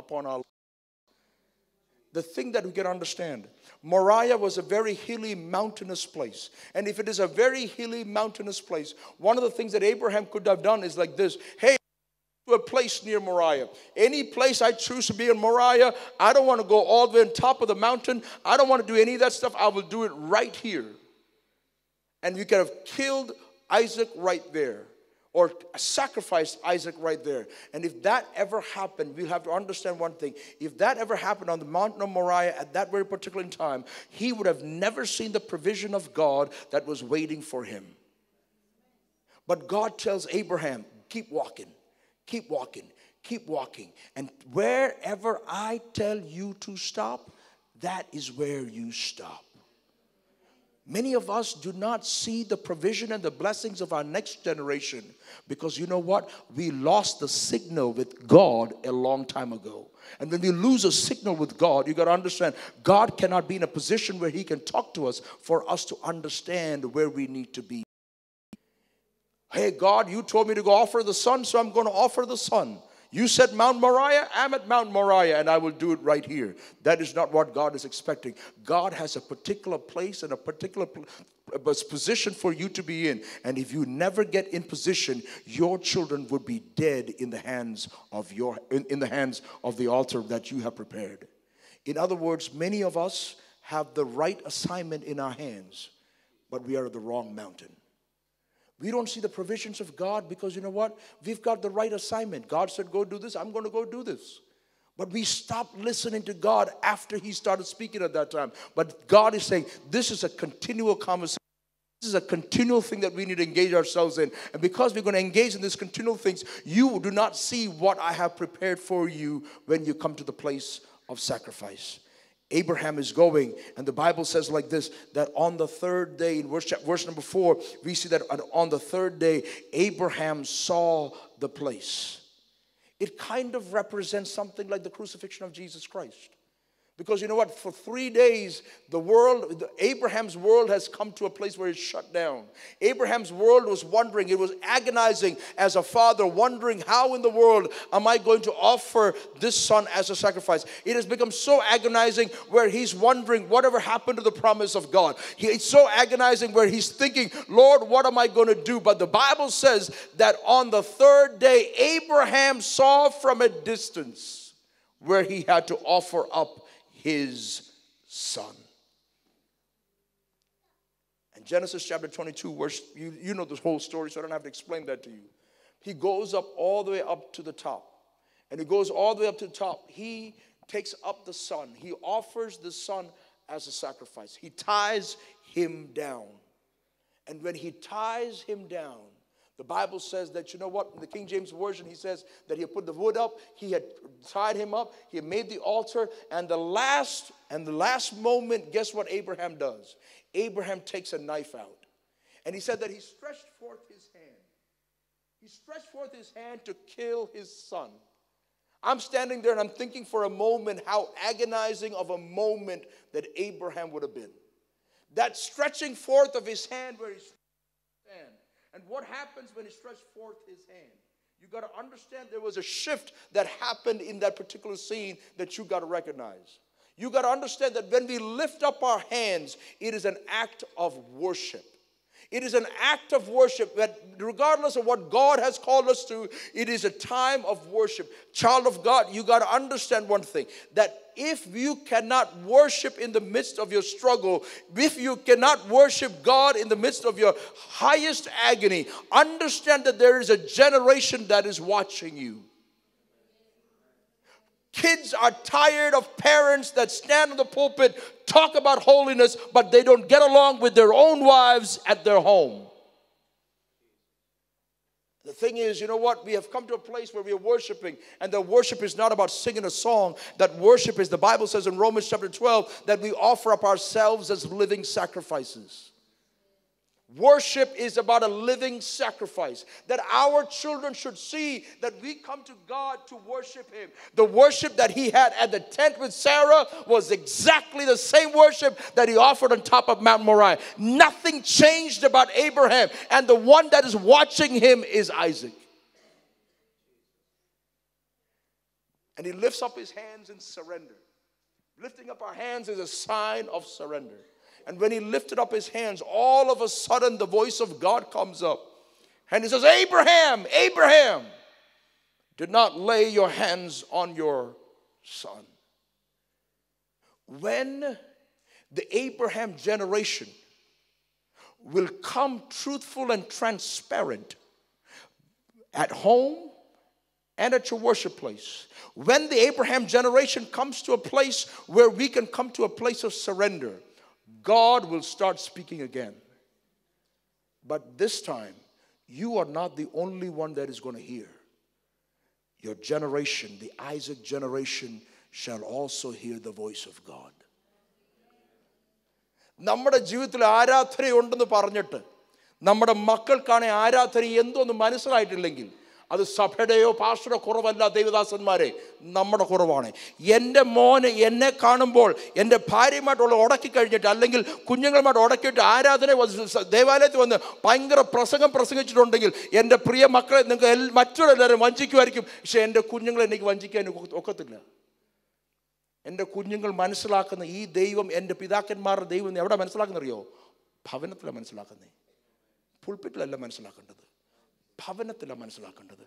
upon our lives. The thing that we can understand, Moriah was a very hilly, mountainous place. And if it is a very hilly, mountainous place, one of the things that Abraham could have done is like this. Hey, to a place near Moriah. Any place I choose to be in Moriah, I don't want to go all the way on top of the mountain. I don't want to do any of that stuff. I will do it right here. And you could have killed Isaac right there, or sacrificed Isaac right there. And if that ever happened, we'll have to understand one thing. If that ever happened on the mountain of Moriah at that very particular time, he would have never seen the provision of God that was waiting for him. But God tells Abraham, keep walking, keep walking, keep walking. And wherever I tell you to stop, that is where you stop. Many of us do not see the provision and the blessings of our next generation because you know what? We lost the signal with God a long time ago. And when we lose a signal with God, you got to understand, God cannot be in a position where he can talk to us for us to understand where we need to be. Hey, God, you told me to go offer the son, so I'm going to offer the son. You said Mount Moriah, I'm at Mount Moriah, and I will do it right here. That is not what God is expecting. God has a particular place and a particular position for you to be in. And if you never get in position, your children would be dead in the hands of in the hands of the altar that you have prepared. In other words, many of us have the right assignment in our hands, but we are at the wrong mountain. We don't see the provisions of God because you know what? We've got the right assignment. God said, go do this. I'm going to go do this. But we stopped listening to God after he started speaking at that time. But God is saying, this is a continual conversation. This is a continual thing that we need to engage ourselves in. And because we're going to engage in these continual things, you do not see what I have prepared for you when you come to the place of sacrifice. Abraham is going, and the Bible says like this, that on the third day, in verse number 4, we see that on the third day, Abraham saw the place. It kind of represents something like the crucifixion of Jesus Christ. Because you know what? For 3 days, Abraham's world has come to a place where it's shut down. Abraham's world was wondering, it was agonizing as a father, wondering how in the world am I going to offer this son as a sacrifice. It has become so agonizing where he's wondering whatever happened to the promise of God. It's so agonizing where he's thinking, Lord, what am I going to do? But the Bible says that on the third day, Abraham saw from a distance where he had to offer up his son. And Genesis chapter 22, verse, you know this whole story, so I don't have to explain that to you. He goes up all the way up to the top. And he goes all the way up to the top. He takes up the son. He offers the son as a sacrifice. He ties him down. And when he ties him down, the Bible says that, you know what, in the King James Version, he says that he had put the wood up, he had tied him up, he had made the altar, and the last moment, guess what Abraham does? Abraham takes a knife out. And he said that he stretched forth his hand. He stretched forth his hand to kill his son. I'm standing there and I'm thinking for a moment how agonizing of a moment that Abraham would have been. That stretching forth of his hand where he stretched his hand. And what happens when he stretched forth his hand? You got to understand there was a shift that happened in that particular scene that you got to recognize. You got to understand that when we lift up our hands, it is an act of worship. It is an act of worship that regardless of what God has called us to, it is a time of worship. Child of God, you got to understand one thing, that if you cannot worship in the midst of your struggle, if you cannot worship God in the midst of your highest agony, understand that there is a generation that is watching you. Kids are tired of parents that stand in the pulpit, talk about holiness, but they don't get along with their own wives at their home. The thing is, you know what? We have come to a place where we are worshiping, and the worship is not about singing a song. That worship is, the Bible says in Romans chapter 12, that we offer up ourselves as living sacrifices. Worship is about a living sacrifice. That our children should see that we come to God to worship him. The worship that he had at the tent with Sarah was exactly the same worship that he offered on top of Mount Moriah. Nothing changed about Abraham. And the one that is watching him is Isaac. And he lifts up his hands in surrender. Lifting up our hands is a sign of surrender. And when he lifted up his hands, all of a sudden the voice of God comes up. And he says, Abraham, Abraham, do not lay your hands on your son. When the Abraham generation will come truthful and transparent at home and at your worship place, when the Abraham generation comes to a place where we can come to a place of surrender, God will start speaking again. But this time, you are not the only one that is going to hear. Your generation, the Isaac generation, shall also hear the voice of God. നമ്മുടെ ജീവിതത്തിൽ ആരാധനയുണ്ടെന്ന് പറഞ്ഞിട്ട് നമ്മുടെ മക്കൾക്കാണ് ആരാധന എന്തോന്ന് മനസ്സിലായിട്ടില്ലെങ്കിൽ അത് സഭയുടെയോ പാസ്റ്ററുടെ കുറവല്ല ദൈവദാസന്മാരെ, നമ്മുടെ കുറവാണ്. എൻ്റെ മോന് എന്നെ കാണുമ്പോൾ എൻ്റെ ഭാര്യയുമായിട്ടുള്ള ഉടക്കി കഴിഞ്ഞിട്ട് അല്ലെങ്കിൽ കുഞ്ഞുങ്ങളുമായിട്ട് ഉടക്കിയിട്ട് ആരാധന ദേവാലയത്തിൽ വന്ന് ഭയങ്കര പ്രസംഗിച്ചിട്ടുണ്ടെങ്കിൽ എൻ്റെ പ്രിയ മക്കളെ നിങ്ങൾക്ക് മറ്റുള്ളവരും വഞ്ചിക്കുമായിരിക്കും. പക്ഷെ എൻ്റെ കുഞ്ഞുങ്ങളെ എനിക്ക് വഞ്ചിക്കാൻ ഒക്കത്തില്ല. എൻ്റെ കുഞ്ഞുങ്ങൾ മനസ്സിലാക്കുന്ന ഈ ദൈവം, എൻ്റെ പിതാക്കന്മാരുടെ ദൈവം എവിടെ മനസ്സിലാക്കുന്നറിയോ? ഭവനത്തിലാണ് മനസ്സിലാക്കുന്നത്, പുൾപിറ്റിലല്ല മനസ്സിലാക്കേണ്ടത്, ഭവനത്തിലാണ് മനസ്സിലാക്കേണ്ടത്.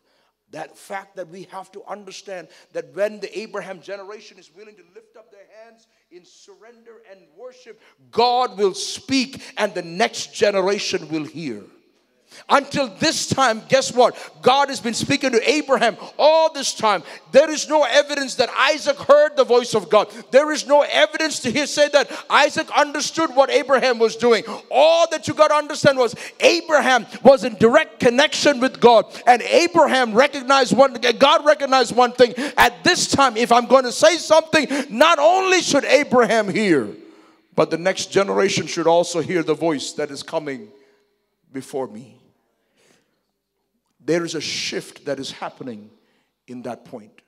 That fact that we have to understand that when the Abraham generation is willing to lift up their hands in surrender and worship, God will speak and the next generation will hear. Until this time, guess what? God has been speaking to Abraham all this time. There is no evidence that Isaac heard the voice of God. There is no evidence to say that Isaac understood what Abraham was doing. All that you got to understand was Abraham was in direct connection with God. And Abraham recognized God recognized one thing. At this time, if I'm going to say something, not only should Abraham hear, but the next generation should also hear the voice that is coming before me. There is a shift that is happening in that point.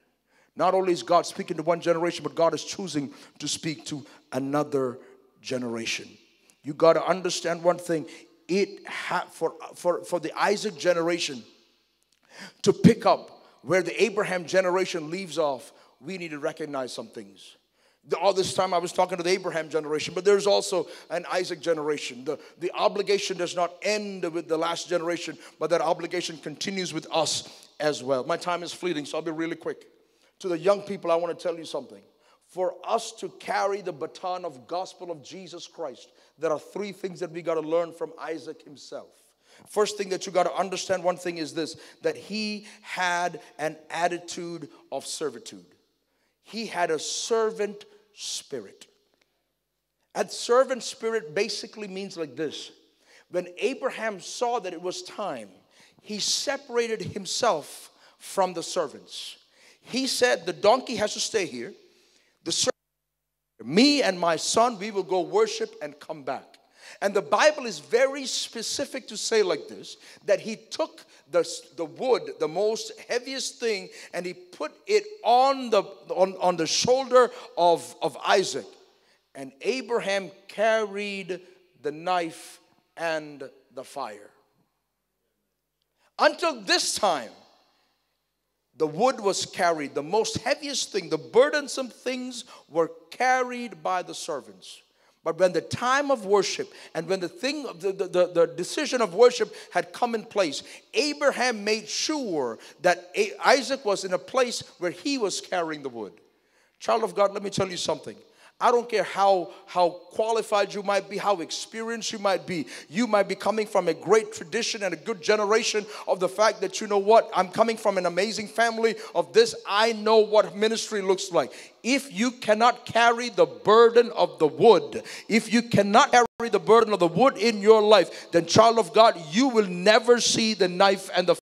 Not only is God speaking to one generation, but God is choosing to speak to another generation. You got to understand one thing. For the Isaac generation to pick up where the Abraham generation leaves off, we need to recognize some things. All this time I was talking to the Abraham generation, but there's also an Isaac generation. The obligation does not end with the last generation, but that obligation continues with us as well. My time is fleeting, so I'll be really quick. To the young people, I want to tell you something. For us to carry the baton of gospel of Jesus Christ, there are three things that we got to learn from Isaac himself. First thing that you got to understand, one thing is this, that he had an attitude of servitude. He had a servant spirit. And servant spirit basically means like this. When Abraham saw that it was time, he separated himself from the servants. He said, the donkey has to stay here. The servant, me and my son, we will go worship and come back. And the Bible is very specific to say like this, that he took the wood, the most heaviest thing, and he put it on the shoulder of Isaac. And Abraham carried the knife and the fire. Until this time, the wood was carried. The most heaviest thing, the burdensome things were carried by the servants. But when the time of worship and when the decision of worship had come in place, Abraham made sure that Isaac was in a place where he was carrying the wood. Child of God, let me tell you something. I don't care how qualified you might be, how experienced you might be. You might be coming from a great tradition and a good generation of the fact that, you know what, I'm coming from an amazing family of this. I know what ministry looks like. If you cannot carry the burden of the wood, if you cannot carry the burden of the wood in your life, then child of God, you will never see the knife and the